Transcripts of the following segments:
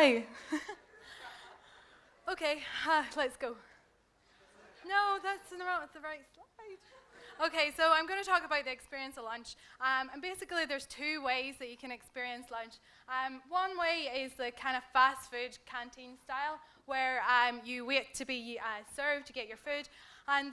Hi. Okay, let's go. No, that's the right slide. Okay, so I'm going to talk about the experience of lunch. And basically, there's two ways that you can experience lunch. One way is the kind of fast food canteen style, where you wait to be served to get your food, and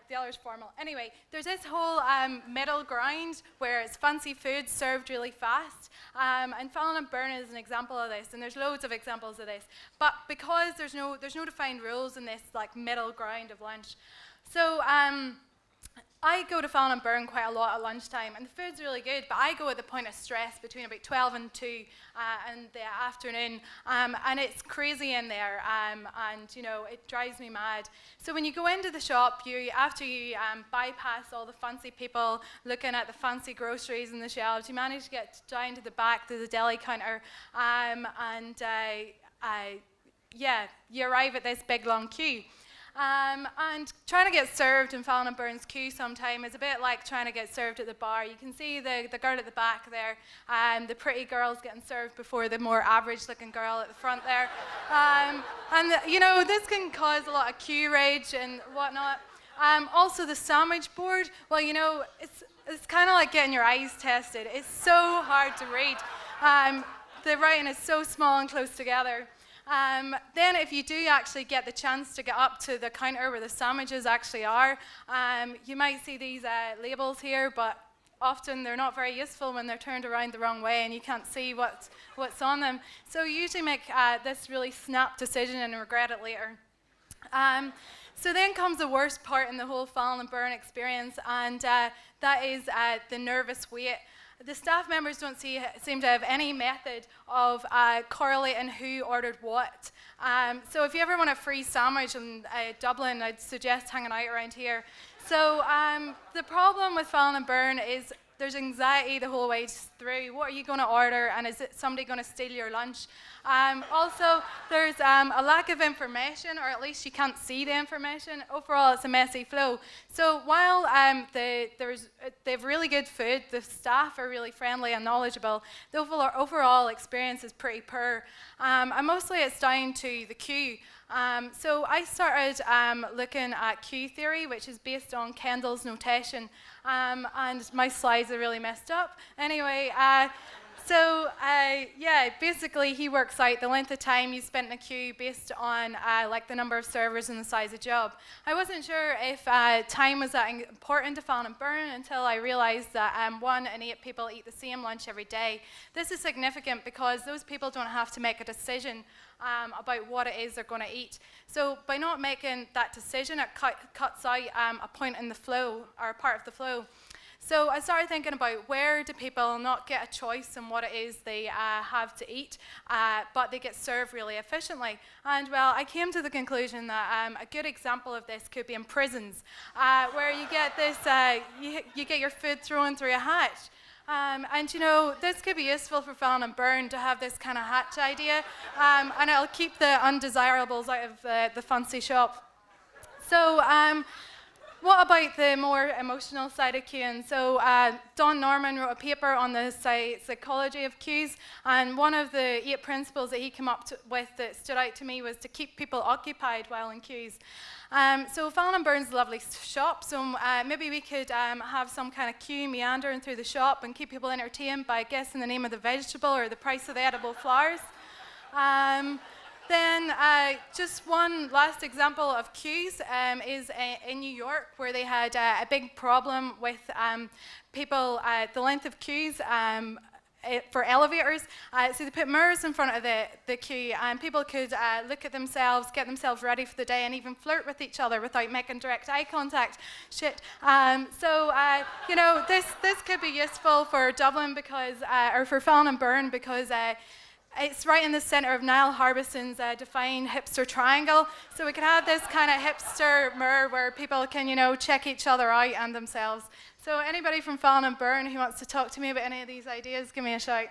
the other is formal. Anyway, there's this whole middle ground where it's fancy food served really fast, and Fallon and Burn is an example of this, and there's loads of examples of this. But because there's no defined rules in this like middle ground of lunch, so I go to Fallon and Burn quite a lot at lunchtime, and the food's really good, but I go at the point of stress between about 12 and 2 in the afternoon, and it's crazy in there, and you know, it drives me mad. So when you go into the shop, after you bypass all the fancy people looking at the fancy groceries in the shelves, you manage to get down to the back to the deli counter, yeah, you arrive at this big long queue. And trying to get served in Fallon and Burn's queue sometime is a bit like trying to get served at the bar. You can see the girl at the back there, the pretty girl's getting served before the more average-looking girl at the front there. You know, this can cause a lot of queue rage and whatnot. Also, the sandwich board, well, you know, it's kind of like getting your eyes tested. It's so hard to read. The writing is so small and close together. Then if you do actually get the chance to get up to the counter where the sandwiches actually are, you might see these labels here, but often they're not very useful when they're turned around the wrong way and you can't see what's on them. So you usually make this really snap decision and regret it later. So then comes the worst part in the whole Fallon and Burn experience, and that is the nervous wait. The staff members don't seem to have any method of correlating who ordered what. So if you ever want a free sandwich in Dublin, I'd suggest hanging out around here. So the problem with Fallon and Burn is there's anxiety the whole way through. What are you going to order, and is it somebody going to steal your lunch? Also, there's a lack of information, or at least you can't see the information. Overall, it's a messy flow. So while they have really good food, the staff are really friendly and knowledgeable, the overall experience is pretty poor. And mostly it's down to the queue. So I started looking at queue theory, which is based on Kendall's notation, and my slides are really messed up. Anyway, yeah, basically he works out the length of time you spent in a queue based on like the number of servers and the size of job. I wasn't sure if time was that important to Fallon and Burn until I realized that 1 in 8 people eat the same lunch every day. This is significant because those people don't have to make a decision about what it is they're going to eat. So by not making that decision, it cuts out a point in the flow, or a part of the flow. So I started thinking about where do people not get a choice in what it is they have to eat, but they get served really efficiently. And well, I came to the conclusion that a good example of this could be in prisons, where you get this, you get your food thrown through a hatch. And you know, this could be useful for Fallon and Burn to have this kind of hatch idea, and it'll keep the undesirables out of the fancy shop. So what about the more emotional side of queuing? So Don Norman wrote a paper on the psychology of queues, and one of the 8 principles that he came up with that stood out to me was to keep people occupied while in queues. So Fallon and Burn's a lovely shop, so maybe we could have some kind of queue meandering through the shop and keep people entertained by guessing the name of the vegetable or the price of the edible flowers. Then just one last example of queues is in New York, where they had a big problem with people, the length of queues for elevators. So they put mirrors in front of the queue, and people could look at themselves, get themselves ready for the day, and even flirt with each other without making direct eye contact. You know, this could be useful for Dublin because, or for Fallon and Burn, because it's right in the center of Niall Harbison's defined hipster triangle. So we can have this kind of hipster mirror where people can, you know, check each other out and themselves. So anybody from Fallon and Burn who wants to talk to me about any of these ideas, give me a shout.